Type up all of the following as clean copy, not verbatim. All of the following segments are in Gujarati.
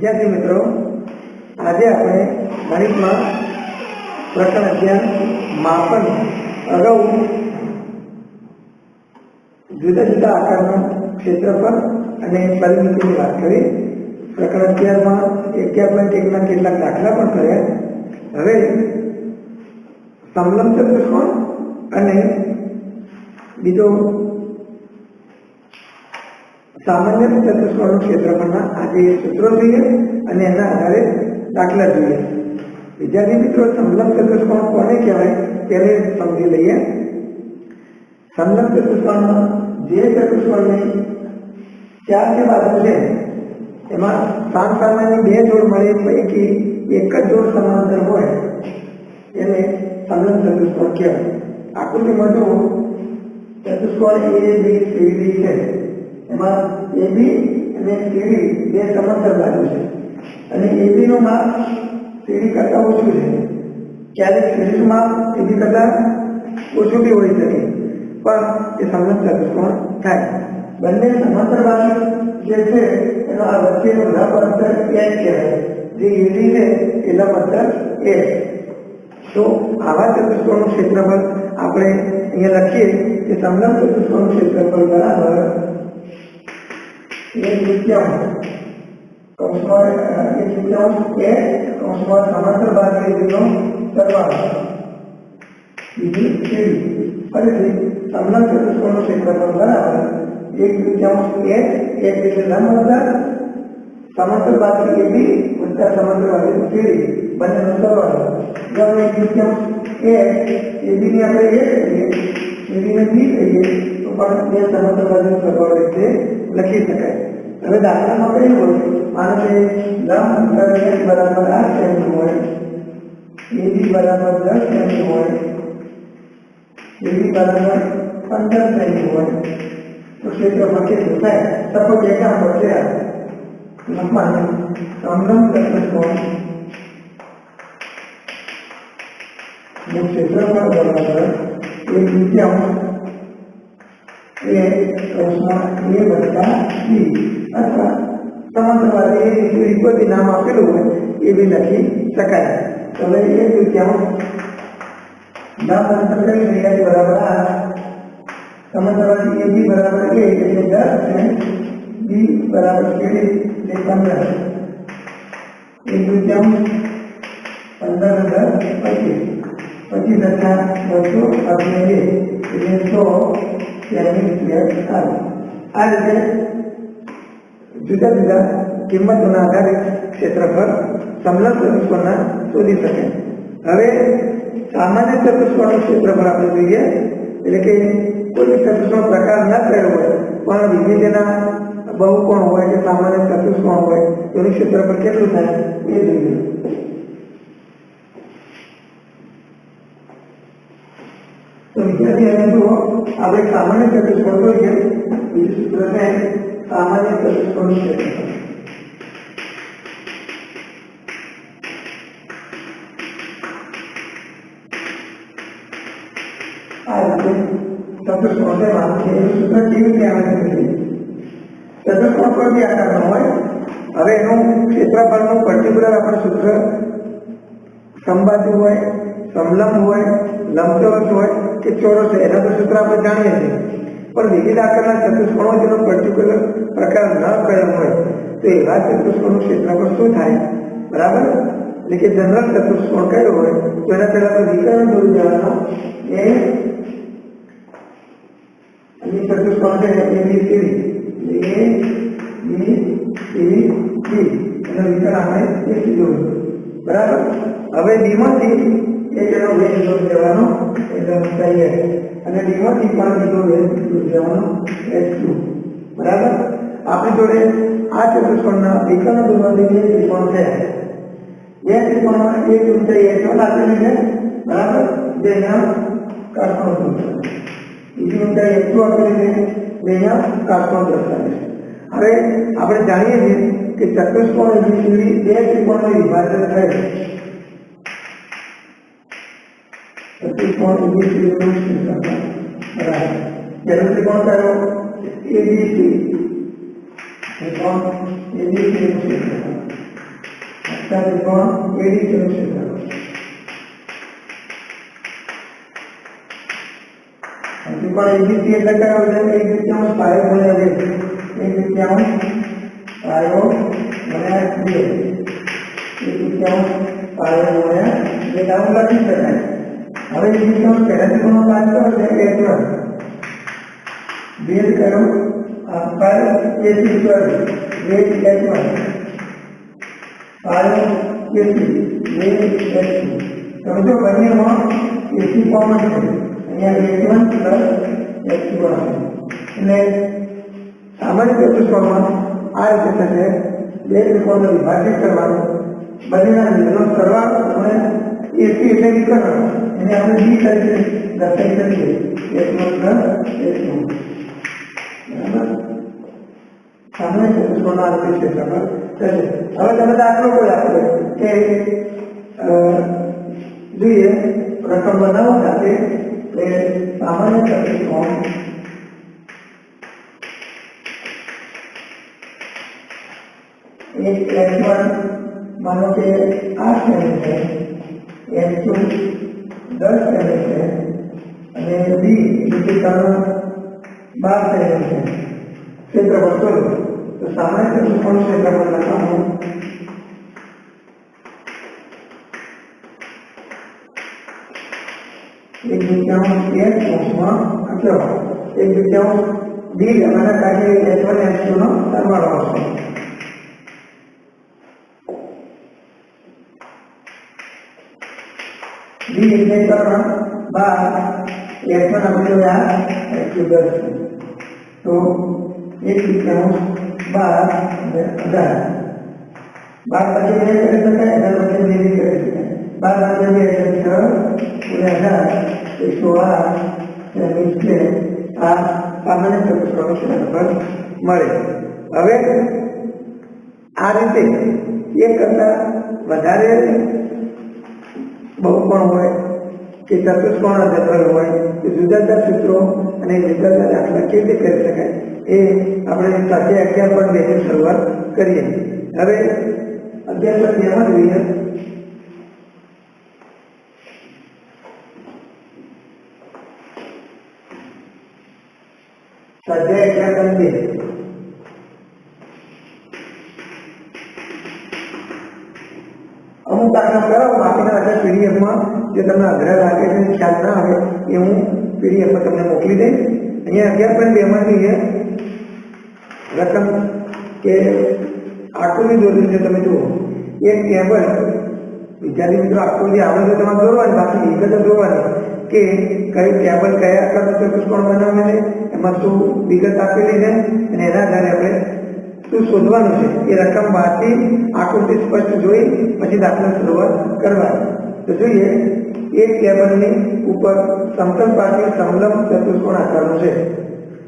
विद्यार्थी मित्रों, आज આપણે ગણિતમાં પ્રકરણ 11 માપન અગાઉ જુદા જુદા આકારના ક્ષેત્રફળ અને પરિમિતિની વાત કરી. પ્રકરણ 11માં 11.1 ના કેટલાક દાખલા પણ કર્યા. હવે સમલંબ ચતુષ્કોણ અને બીજો सामान्य चतुष्कोण क्षेत्रफल आज सूत्रों જોઈએ અને એના આધારે દાખલા જોઈએ. વિદ્યાર્થી મિત્રો, સમલંબ ચતુષ્કોણ કોને કહેવાય તેને સમજી લઈએ. સમલંબ ચતુષ્કોણમાં જે ચતુષ્કોણની ચાર જે બાજુ છે એમાં સામસામાની બે જોડ મળે પૈકી એક જ જોડ સમાંતર હોય એને સમલંબ ચતુષ્કોણ કહેવાય. આકૃતિમાં જુઓ, ચતુષ્કોણ ABCD છે. એમાં AB અને CD બે સમાંતર બાજુ છે અને AB નું માપ CD કરતા ઓછું છે. ક્યારેક CD નું માપ AB કરતા ઓછું બી હોઈ શકે, પણ એ સમલંબ ચતુષ્કોણ થાય. બંને સમાંતર બાજુ જે છે એનો આ વચ્ચેનો લંબ અંતર H કહેવાય. જે AD છે એ લંબ અંતર H. તો આવા ચતુષ્કોણનું ક્ષેત્રફળ આપણે અહીંયા લખીએ કે સમલંબ ચતુષ્કોણનું ક્ષેત્રફળ બરાબર एक तृतीयांश समांतर बाजू सरवाळो बीजी सीडी फरीथी समलंब चतुष्कोणનું ક્ષેત્રફળ બરાબર एक तृतीयांश एक એટલે લંબ અંતર समांतर बाजू AB વત્તા समांतर बाजू CD બંનેનો સરવાળો. જો એક તૃતીयांश AB ની આપણે 1 કરીએ, CD ને 2 કરીએ તો પણ બે समांतर बाजूનો સરવાળો એટલે લખી શકાય. હવે દાખલામાં કયું હોય, માનો કે લંબ અંતર H બરાબર 8 સેમી હોય, AB બરાબર 10 સેમી હોય, CD બરાબર 15 સેમી હોય, તો ક્ષેત્રફળ કેટલું થાય? સપોઝ એક્ઝામ્પલ છે આ લખવાનું સમલંબ ચતુષ્કોણ નું ક્ષેત્રફળ બરાબર 1/3 A વત્તા B અથવા સમાંતર બાજુ એ કોઈ નામ આપેલું હોય એ બી લખી શકાય. તો હવે 1/3 લંબ અંતર કઈ રહ્યા બરાબર 8, સમાંતર બાજુ AB બરાબર 1 એટલે 10 છે, B બરાબર 7 એટલે 15, 1/3 15 25 આ રીતે જુદા જુદા કિંમતોના આધારે ક્ષેત્રફળ સમલંબ ચતુષ્કોણના શોધી શકે. હવે સામાન્ય ચતુષ્કોણનું ક્ષેત્રફળ આપણે જોઈએ, એટલે કે કોઈ ચતુષ્કોણ પ્રકાર ન થયો હોય પણ વિવિધના બહુકોણ હોય કે સામાન્ય ચતુષ્કોણ હોય એનું ક્ષેત્રફળ કેટલું થાય એ જોઈએ. तो विद्यार्थी है तो आप एक सामान्य चतुष्कोण को ये इस सूत्र से सामान्य चतुष्कोण क्षेत्रफल आज चतुष्कोण से मानते हैं सूत्र केवी રીતે આવે છે. ચતુષ્કોણ કોઈ બી આકારનો હોય, હવે એનું ક્ષેત્રફળનું પર્ટિક્યુલર આપણે સૂત્ર સમબાજુ હોય, સમલંબ હોય, લંબચોરસ હોય કે ચોરસ હોય એના તો સૂત્ર આપણે જાણીએ છીએ, પણ વિવિધ આકારના ચતુષ્કોણો જેનો પર્ટિક્યુલર પ્રકાર ન કયો હોય તો એવા ચતુષ્કોણનું ક્ષેત્રફળ શું થાય? બરાબર, એટલે કે જનરલ ચતુષ્કોણ કયો હોય તો એના પહેલા આપણે વિકર્ણ દોરી દેવાનો. એ અહીં ચતુષ્કોણ છે ABCD, એનો વિકર્ણ આપણે AC દોર્યું. બરાબર, હવે ડીમાંથી એક એનો વેગ દોરી દેવાનો એટલે ઊંચાઈ h અને ડીમાંથી પણ બીજો વેગ દોરી દેવાનો h2. બરાબર, આપણી જોડે આ ચતુષ્કોણના વિકર્ણ દોરવાથી બે ત્રિકોણ થયા. બે ત્રિકોણમાં એક ઊંચાઈ h1 આપેલી છે, બરાબર, બે અહીંયા કાટકોણ દર્શાવે, બીજી ઊંચાઈ h2 આપેલી છે, બે અહીંયા કાટકોણ દર્શાવે છે. હવે આપણે જાણીએ છીએ કે ચતુષ્કોણ ABCD બે ત્રિકોણમાં વિભાજન થયેલ. त्रिकोण ABC बराबर पहला त्रिकोण करो ABC त्रिकोण ABC ત્રિકોણ એડીસી નું ક્ષેત્રફળ ત્રિકોણ એબીસી એટલે કયો છે? 1/3 પાયો ગુણ્યા 2, 1/3 પાયો ગુણ્યા 2, 1/3 પાયો ગુણ્યા 2 આવું લખી શકાય. હવે 1/3 પહેલા ત્રિકોણનો ભાગ કયો છે? H1 ભેદ કરો પર એસી સ્ક્વેર ભેદ H1 પાયો એસી ભેદ H2. સમજો બંનેમાં એસી કોમન છે, અહીંયા H1 પ્લસ H2 આવશે. એટલે સામાન્ય ચતુષ્કોણમાં આ રીતે થશે. બે ત્રિકોણને વિભાજિત કરવાનું, બંનેના નિર્ણય સરવાળો અને એસી એટલે વિકર્ણ, એને આપણે બી તરીકે દર્શાવી શકીએ. H1 પ્લસ H2 બરાબર. સામાન્ય ચતુષ્કોણનો આ રીતે ક્ષેત્રફળ થશે. હવે તમે દાખલો કોઈ આપો કે જોઈએ રકમ બનાવો સાથે એ સામાન્ય ચતુષ્કોણ એક H1 માનો કે 8 સેમી છે, H2 10 સેમી છે અને બી વિકર્ણ 12 સેમી છે. ક્ષેત્રફળ શોધો. તો સામાન્ય ચતુષ્કોણ ક્ષેત્રફળ લખવાનું 1/3 કોષમાં આટલો 1/3 ડી લેવાના કારણે H1 H2 નો સરવાળો આવશે. ડી એટલે કર્ણ 12, H1 આપણે H2 10 તો 1/3 12 અને 18 12 પછી કરી શકાય, 18 પછી કરી શકાય. 12 પછી 108 છે. આ સામાન્ય ચતુષ્કોણનું ક્ષેત્રફળ મળે. હવે આ રીતે એક કરતા વધારે બહુકોણ હોય કે ચતુષ્કોણ જનરલ હોય તો જુદા જુદા સૂત્રો અને જુદા જુદા દાખલા કેવી રીતે કરી શકાય એ આપણે સાથે 11.2 ની શરૂઆત કરીએ. હવે 11.2 માં જોઈએ સ્વાધ્યાય 11.2. અમુક દાખલા કરાવો બાકીના બધા પીડીએફમાં જે તમને અઘરા લાગે છે ખ્યાલ ના આવે એ હું પીડીએફમાં તમને મોકલી દઈશ. અહીંયા 11.2 માં જોઈએ રકમ કે આકૃતિ દોરી છે. તમે જુઓ એક ટેબલ, વિદ્યાર્થી મિત્રો આકૃતિ આવડે તો તમારે દોરવાની, બાકી વિગતો દોરવાની કે કઈ ટેબલ કયા આકારનું ચતુષ્કોણ બનાવે છે, એમાં શું વિગત આપેલી છે અને એના આધારે આપણે શું શોધવાનું છે. એ રકમ બહારથી આકૃતિ સ્પષ્ટ જોઈ પછી દાખલા શરૂઆત કરવાની. તો જોઈએ એક ટેબલની ઉપર સમતલ પાટીય સમલંબ ચતુષ્કોણ આકારનું છે.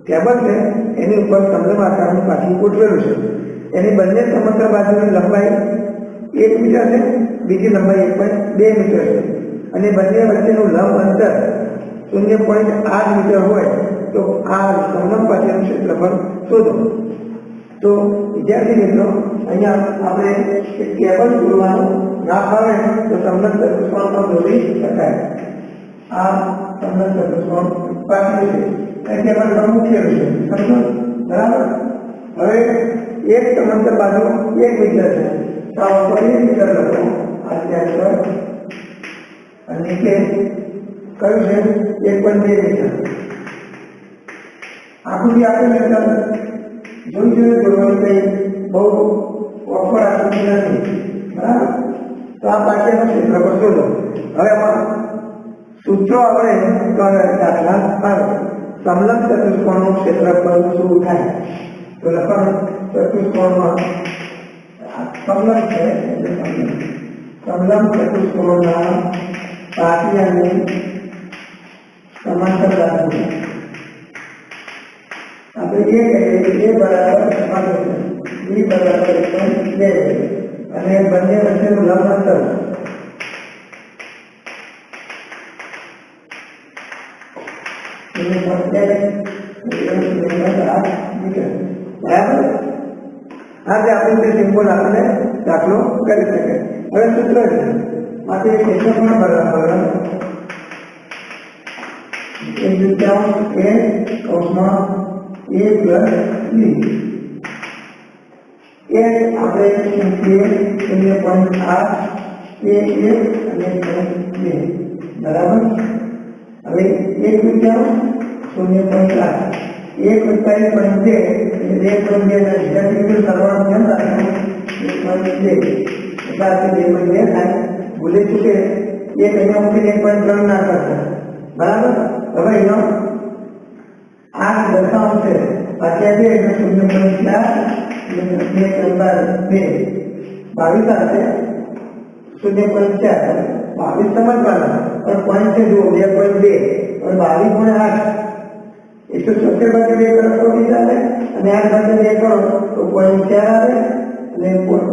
ટેબલ છે એની ઉપર સમલંબ આકારનું પાટિયું ગોઠવેલું છે. એની બંને સમાંતર બાજુની લંબાઈ 1 મીટર છે, બીજી લંબાઈ 1.2 મીટર છે અને બંને વચ્ચેનું લંબ અંતર 0.8 મીટર હોય તો આ સમલંબ પાટીનું ક્ષેત્રફળ શોધો. તો વિદ્યાર્થી મિત્રો અહીંયા આપણે એક ટેબલ દોરવાનું ના ફાવે તો સમલંબ ચતુષ્કોણ પણ દોરી શકાય. આ સમલંબ ચતુષ્કોણ પાટીયું છે, એ ટેબલ પર મૂકેલું છે. સમજો બરાબર. હવે એક સમાંતર બાજુ 1 મીટર છે તો આ ઉપર 1 મીટર લખો આ ત્યાં પર અને નીચે કયું છે 1.2 મીટર. આકૃતિ આપેલી છે જોઈ જોવાની કઈ બહુ ઓફર આકૃતિ નથી. બરાબર. તો આ પાટીયાનું ક્ષેત્રફળ શોધો. હવે આમાં સૂત્રો આપણે તો દાખલા આવે. સમલંબ ચતુષ્કોણનું ક્ષેત્રફળ શું થાય તો લખવાનું ચતુષ્કોણમાં સમલંબ છે એટલે સમલંબ ચતુષ્કોણના પાટિયાની સમાંતર બાજુ આપણે એ કહીએ A બરાબર B બરાબર 1.2 અને બંને વચ્ચેનું લંબ અંતર બરાબર. આજે આપણે સિમ્બોલ આપણે દાખલો કરી શકીએ. હવે સૂત્ર છે માટે ક્ષેત્રફળ બરાબર 1/2 a કૌંસમાં a પ્લસ b એ આપણે મૂકીએ 0.8 a 1 અને 2 બરાબર. હવે 1/2 0.8 1 વત્તા 1.2 એટલે 2.2 ના વિદ્યાર્થી સરવાળો ધ્યાન રાખો 1.2 એટલે આ 2.2 થાય. ભૂલે ચૂકે એક અહીંયા મૂકીને 1.3 ના કરતા બરાબર. હવે એનો 8 દશાંશ છે પાછા 2 એટલે 0.4 22 આવશે 0.4 22 સમજવાના પણ પોઈન્ટ છે જુઓ 2.2 और 22 गुणा 8 170 भागे 2 करो तो भी चाले અને 8 भागे 2 કરો તો 0.4 આવે અને 2.2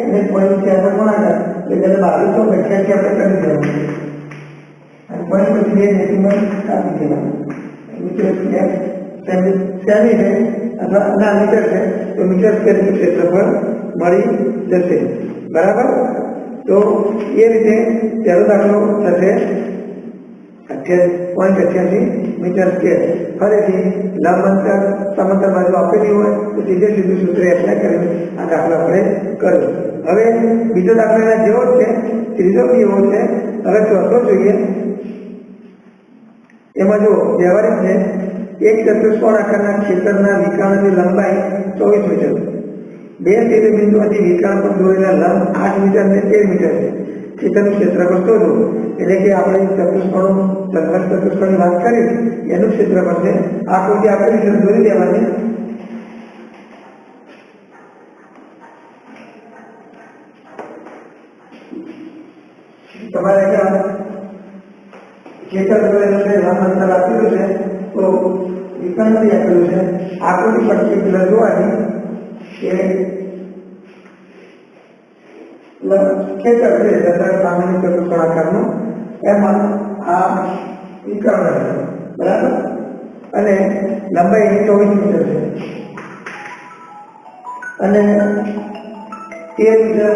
અને 0.4 પર ગુણાકાર એટલે 2288 આપણે કરી દેવાનું અને પોઈન્ટ પછી 2 ડેસિમલ કાપી દેવાનું. મીટર સેમી છે અથવા ના મીટર છે તો મીટર સ્ક્વેરનું ક્ષેત્રફળ મળી જશે બરાબર. તો એ રીતે પહેલો દાખલો થશે 0.88 મીટર સ્ક્વેર. ફરીથી લંબ અંતર સમાંતર બાજુ આપેલી હોય તો સીધું સૂત્ર એપ્લાય કરીને આ દાખલો આપણે કર્યો. હવે બીજો દાખલો એના જેવો જ છે, ત્રીજો બી એવો છે. હવે ચોથો જોઈએ. એમાં જો વ્યવહારિક છે એક ચતુષ્કોણ આકારના ક્ષેત્રના વિકર્ણની લંબાઈ 24 મીટર, બે શિરોબિંદુઓથી વિકર્ણ પર દોરેલા લંબ 8 મીટર અને 13 મીટર છે. ક્ષેત્રનું ક્ષેત્રફળ શોધો. એટલે કે આપણે ચતુષ્કોણની વાત કરી એનું ક્ષેત્રફળ છે. આકૃતિ આપેલી છે દોરી દેવાની. તમારે ક્ષેત્ર દોરેલું છે, લંબ અંતર આપેલું છે તો વિકર્ણ આપેલું છે. આકૃતિ પરથી પેલા જોવાની કે ક્ષેત્ર છે સામાન્ય ચતુષ્કોણ આકારનું, એમાં આ વિકર્ણ છે બરાબર અને લંબાઈ એની 24 મીટર છે અને 13 મીટર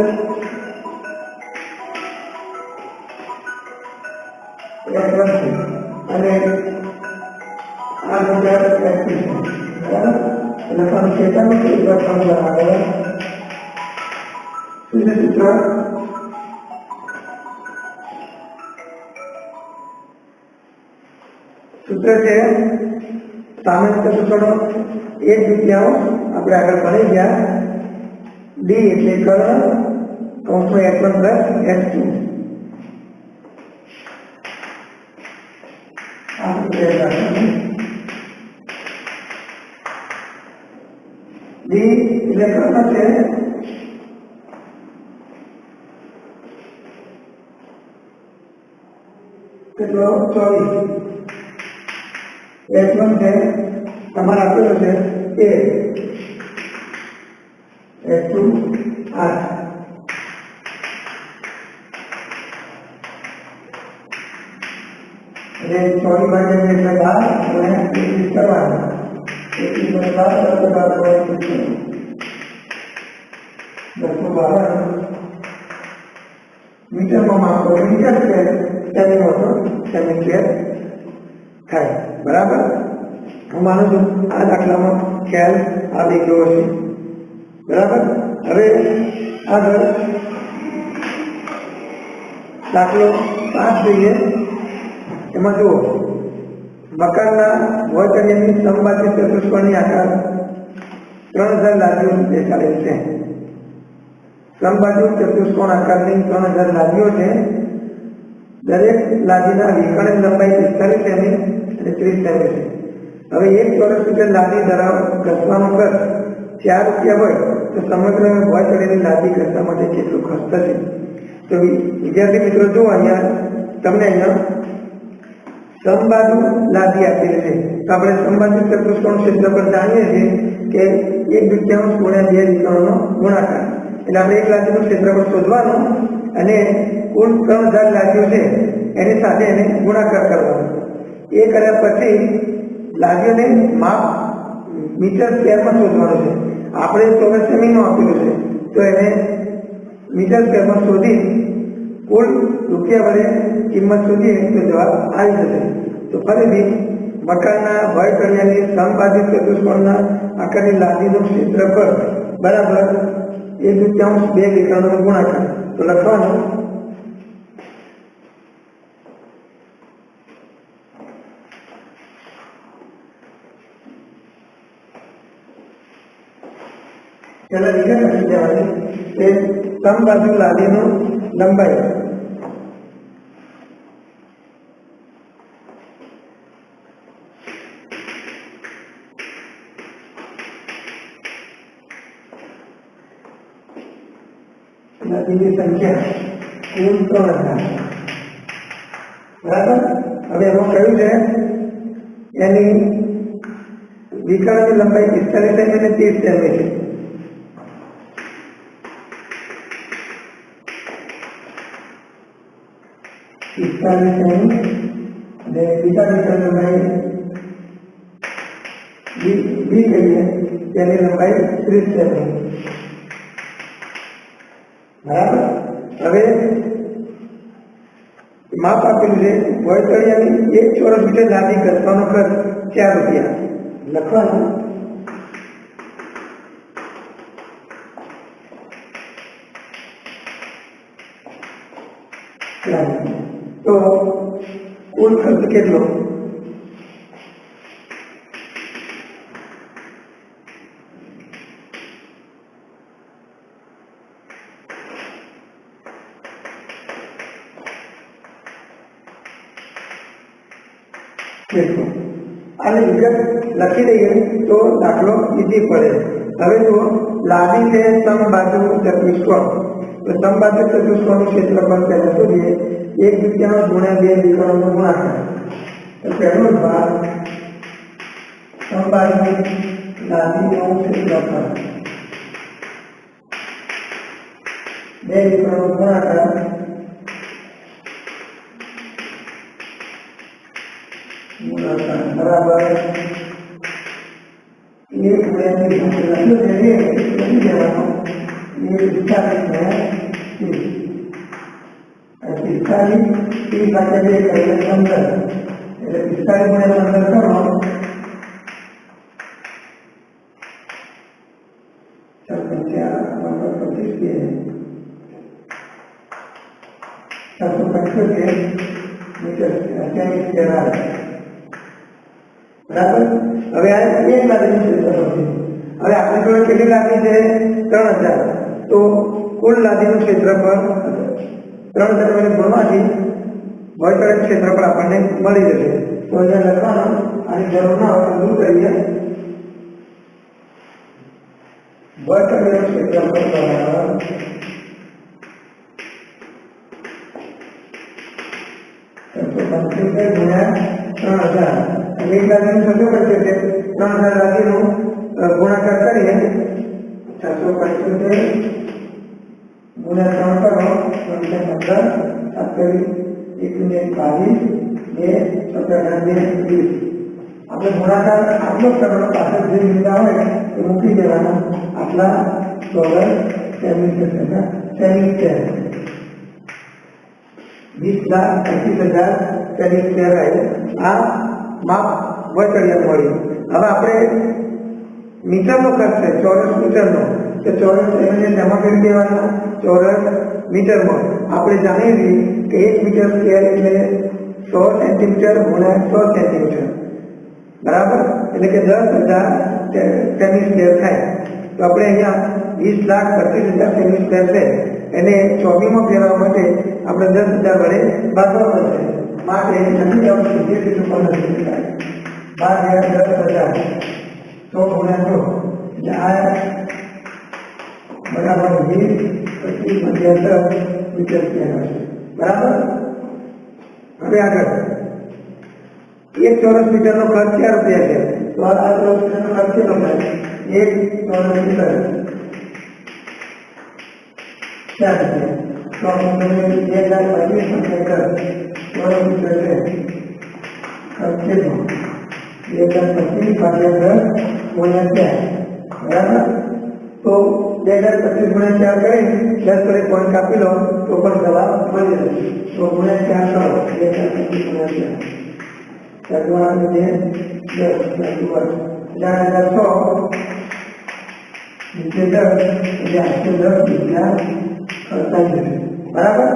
S1 છે અને આ મીટર S2 છે બરાબર. એટલે પણ ક્ષેત્રનું ક્ષેત્રફળ બરાબર સૂત્ર છે સામાન્ય ચતુષ્કોણનો 1/2 આપણે આગળ ભણી ગયા. ડી એટલે કર્ણ કૌંસમાં S1 પ્લસ S2. ડી એટલે કર્ણ છે કેટલો 24. S1 છે તમારે આપેલો છે 13, S2 8 એટલે 24 ભાગ્યા 2 એટલે 12 અને 21 કરવાના. 21 મીટરમાં માપો મીટર સ્ક્વેર સેમી હોતો સેમી સ્ક્વેર થાય બરાબર. હું માનું છું આ દાખલામાં ખ્યાલ આવી ગયો છે બરાબર. હવે આગળ દાખલો 5 જોઈએ. એમાં જુઓ મકાનના વચનની સમબાજુ ચતુષ્કોણની આકાર 3000 લાદીઓ બેસાડેલ છે. સમબાજુ ચતુષ્કોણ આકારની 3000 લાદીઓ છે. દરેક લાદીના વિકર્ણ લંબાઈ 45 સેમી અને 30 સેમી છે. હવે 1 ચોરસ મીટર લાદી ઘસવાનો ખર્ચ 4 રૂપિયા હોય તો સમગ્ર ભોય ચડેલી લાદી ઘસવા માટે કેટલું ખર્ચ થશે? તો વિદ્યાર્થી મિત્રો જુઓ અહીંયા તમને અહીંયા સમબાજુ લાદી આપેલી છે. તો આપણે સમબાજુ ચતુષ્કોણ ક્ષેત્રફળ જાણીએ છીએ કે 1/2 ગુણ્યા 2 વિકર્ણનો ગુણાકાર. એટલે આપણે એક લાદીનું ક્ષેત્રફળ શોધવાનું અને કુલ 3000 લાદીઓ છે એની સાથે એને ગુણાકાર કરવાનો. એ કર્યા પછી લાદીઓને માપ મીટર સ્ક્વેરમાં શોધવાનું છે. આપણે 24 સેમીનું આપેલું છે તો એને મીટર સ્ક્વેરમાં શોધી કુલ રૂપિયા વડે કિંમત શોધીએ તો જવાબ આવી જશે. તો ફરીથી મકાનના ભય તળિયાની સમબાજુ ચતુષ્કોણના આકારની લાદીનું ક્ષેત્રફળ બરાબર 1/2 2 વિકર્ણનો ગુણાકાર. તો લખવાનું चला विगत लखी देवानी ते समबाजू लादीનું લંબાઈ લાદીની સંખ્યા કુલ 3000 બરાબર. હવે એમાં કહ્યું છે એની વિકર્ણની લંબાઈ 45 સેમી અને 30 સેમી છે. पिस्तालीस सेमी बीटा मीटर लंबाई बी कही है यानी लंबाई 30 सेमी बराबर. હવે માપ આપેલું છે વળતળિયાની 1 ચોરસ મીટર લાદી ઘસવાનો ખર્ચ 4 રૂપિયા. લખવાનું तो कुल खर्च કેટલો આને વિગત લખી દઈએ તો દાખલો ઈઝી પડે. હવે તો લાદી છે સમબાજુ ચતુષ્કોણ. તો સમબાજુ ચતુષ્કોણનું ક્ષેત્રફળ પહેલા શોધીએ. 1/2 ગુણ્યા 2 વિકર્ણનો ગુણાકાર. તો પહેલો ભાગ સમબાજુ લાદીનું ક્ષેત્રફળ 2 વિકર્ણનો ગુણાકાર बराबर 1 गुण્યા 2 લખી દેવાનું. 45 30 એટલે 15 એટલે 45 ગુણ્યા 15 કરો 775 મીટર बराबर. હવે આ એક લાદીનું ક્ષેત્રફળ છે. હવે આપણી જોડે કેટલી લાદી છે 3000. તો કુલ લાદીનું ક્ષેત્રફળ 3000 વડે ગુણવાથી વળતળિયાનું ક્ષેત્રફળ આપણને મળી જશે. તો અહીંયા લખવાનું આની જરૂર ના હોય તો દૂર કરીએ. વળતળિયાનું ક્ષેત્રફળ ગુણ્યા 3000. एक लादीનું શોધવું પડશે કે 3000 લાદીનું ગુણાકાર કરીએ 775 ગુણ્યા 3 કરો 315 આપણે ગુણાકાર આટલો કરવાનો. પાછળ જે બિંદા હોય એ મૂકી દેવાના. આટલા ચોરસ સેમી સ્ક્વેર 20,25,000 સેમી સ્ક્વેર આ માપ વળતળિયા મળ્યું. હવે આપણે મીટરનો ખર્ચ છે ચોરસ મીટરનો. તો ચોરસ એમને જમા કરી દેવાના ચોરસ મીટરમાં. આપણે જાણીએ છીએ કે 1 મીટર સ્ક્વેર એટલે 100 સેન્ટીમીટર ગુણ્યા 100 સેન્ટીમીટર બરાબર. એટલે કે 10,000 સેમી સ્ક્વેર થાય. તો આપણે અહીંયા 20,25,000 સેમી સ્ક્વેર છે એને 24 માં ફેરવવા માટે આપણે 10,000 વડે ભાગવા પડશે. માટે નથી જવાનું સીધે સીધું પણ નથી થાય. 12,10,000 100 ગુણ્યા 100 એટલે આ બરાબર 20,25,10 મીટર સ્ક્વેર હશે બરાબર. હવે આગળ 1 ચોરસ મીટરનો ખર્ચ 4 રૂપિયા છે. તો આ ચોરસ મીટરનો ખર્ચ કેટલો થાય? 1 ચોરસ મીટર 4 રૂપિયા. તો આપણે 2,25,000 ચોરસ મીટર છે. ખર્ચ કેટલો? 2,25,000 ગુણ્યા 4 બરાબર. તો 2025 ગુણ્યા 4 કરી 10 વડે પોઈન્ટ કાપી લો તો પણ જવાબ મળી જશે. તો ગુણ્યા 4 કરો 2025 ગુણ્યા 4 સર્વાંક જે 10 સર્વાંક 1006 નીચે 10 એટલે 810 બરાબર.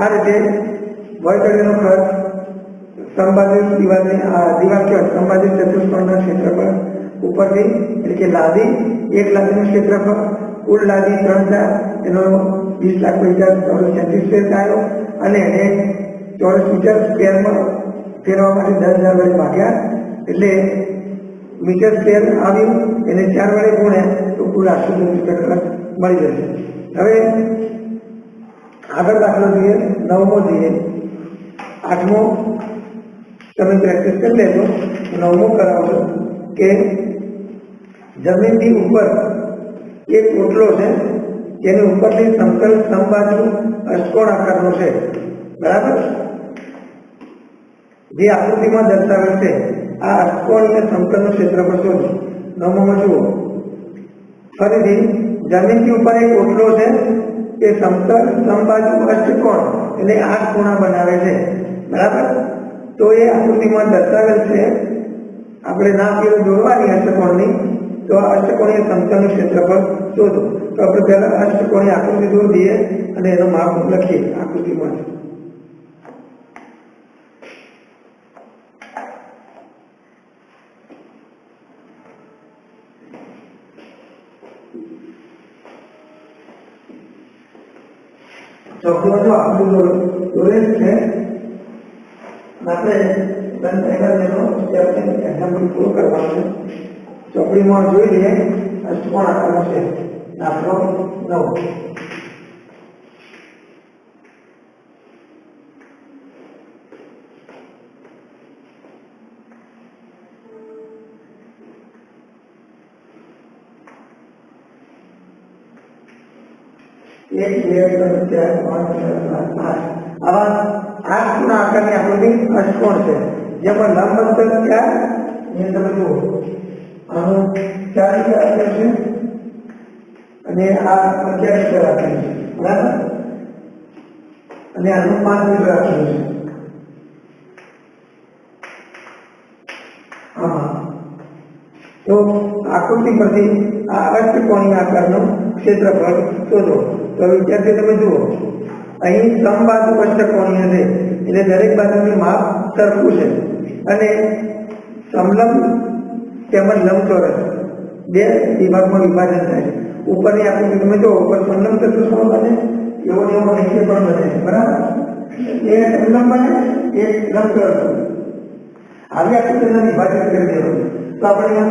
આ રીતે વર્તુળનો ખર્ચ સંબાજુ દિવાલની દિવાલ કે સંબાજુ ચતુષ્કોણના ક્ષેત્રફળ ઉપરથી એટલે કે લાદી 1 લાદીનું ક્ષેત્રફળ કુલ લાદી 3000 એનો 20,50,000 ચોરસ સેન્ટીમીટર થયો અને એને ચોરસ મીટર સ્ક્વેરમાં ફેરવા માટે 10,000 વડે ભાગ્યા એટલે મીટર સ્ક્વેર આવ્યું એને 4 વડે ગુણ્યા તો કુલ 830 ખર્ચ મળી જશે. હવે આગળ દાખલો જોઈએ, 9મો જોઈએ. 8મો તમે પ્રેક્ટિસ કરી લેજો. 9મો કરાવજો કે જમીનથી ઉપર એક ઓટલો છે જેની ઉપરથી સમતલ સમબાજુ અષ્ટકોણ આકારનો છે, બરાબર. જે આકૃતિમાં દર્શાવેલ છે આ અષ્ટકોણ અને સમતલનું ક્ષેત્રફળ શોધો. 9મોમાં જુઓ ફરીથી જમીનથી ઉપર એક ઓટલો છે એ સમતલ સમબાજુ અષ્ટકોણ એટલે 8 ખૂણા બનાવે છે, બરાબર. તો એ આકૃતિમાં દર્શાવેલ છે. આપણે ના પેલું દોરવાની અષ્ટકોણની તો આ અષ્ટકોણીય સમતલનું ક્ષેત્રફળ શોધો. તો આપણે પહેલા અષ્ટકોણીય આકૃતિ દોરી દઈએ અને એનો માપ લખીએ આકૃતિમાં. ચોકડીમાં જો આકૃતિ દોરેલ છે આપણે એક્ઝામ્પલ પૂરો કરવાનો છે. ચોકડીમાં જોઈ લઈએ અષ્ટકોણ આકારનો છે દાખલો 9. એક 2 3 4 5 આવા 8 ખૂણા આકારની આકૃતિ અષ્ટકોણ છે જેમાં લંબ અંતર 4 એ તમે જુઓ આનું 4 મીટર આપેલ છે અને આ 11 મીટર આપેલ છે, બરાબર. અને આનું 5 મીટર આપેલું છે. આમાં તો આકૃતિ પરથી આ અષ્ટકોણીય આકારનું ક્ષેત્રફળ શોધો. તો વિદ્યાર્થી તમે જુઓ અહીં સમબાજુ અષ્ટકોણીય છે એટલે દરેક બાજુનું માપ સરખું છે અને સમલંબ તેમજ લંબચોરસ 2 વિભાગમાં વિભાજન થાય છે. ઉપરની આકૃતિ તમે જુઓ ઉપર સમલંબ ચતુષ્કોણ બને એવો એવો નીચે પણ બને છે, બરાબર. એ સમલંબ બને એક લંબચોરસ બને. આવી આકૃતિને વિભાજન કરી દેવાનું તો આપણે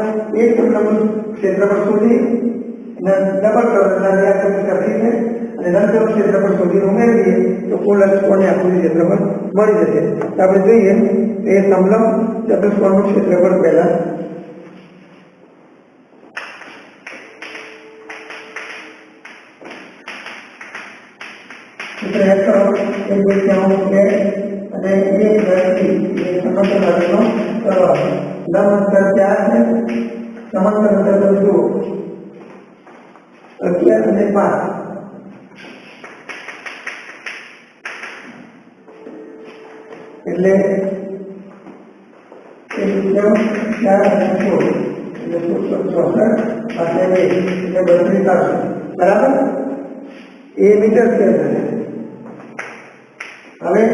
એક સમલંબ ક્ષેત્રફળ શોધી અને ડબલ ચોરસના બે આકૃતિ સરખી છે અને લંબચોરસ ક્ષેત્રફળ શોધીને ઉમેરી દઈએ તો કુલ અષ્ટકોણીય આકૃતિ ક્ષેત્રફળ મળી જશે. તો આપણે જોઈએ એ સમલંબ ચતુષ્કોણનું ક્ષેત્રફળ પહેલા અને એક સમાંતર બાજુનો સરવાળો. લંબ અંતર 4 છે, સમાંતર અંતર તમે જુઓ 11 અને 5 એટલે 4 અને 16 એટલે 1664 પાસે 2 એટલે 32 આવશે, બરાબર. એ મીટર સ્ક્વેર થશે. હવે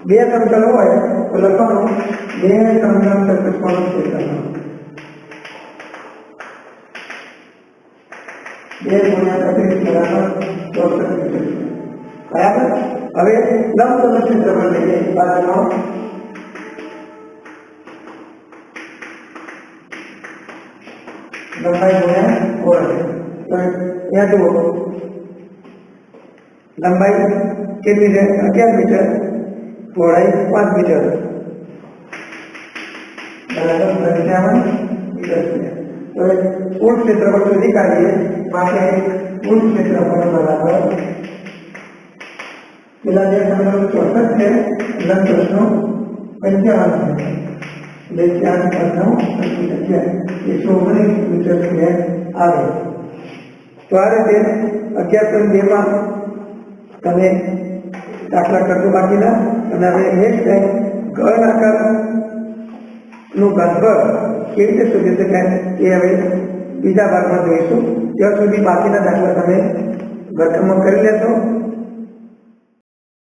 2 સમતલ હોય તો લખવાનું 2 સમલંબ ચતુષ્કોણનું ક્ષેત્રફળ 2 ગુણ્યા 35 બરાબર 64 મીટર, બરાબર. હવે લંબચોરસ ક્ષેત્રફળ લઈએ બાજુમાં લંબાઈ ગુણ્યા પહોળાઈ. તો અહીંયા જુઓ લંબાઈ કેટલી છે 11 મીટર, પહોળાઈ 5 મીટર, બરાબર 55 મીટર. તો કુલ ક્ષેત્રફળ શોધી કાઢીએ. માટે કુલ ક્ષેત્રફળ બરાબર પેલા જે સમલંબ 64 છે લંબચોરસનો 55 છે એટલે 4 × 9 = 119 મીટર સ્ક્વેર આવે. તો આ રીતે 11.2 માં તમે દાખલા કરજો બાકીના. અને હવે નેક્સ્ટ ટાઈમ ઘન આકાર નું ઘનફળ કેવી રીતે શોધી શકાય એ હવે બીજા ભાગમાં જોઈશું. ત્યાં સુધી બાકીના દાખલા તમે વર્કમાં કરી લેશો.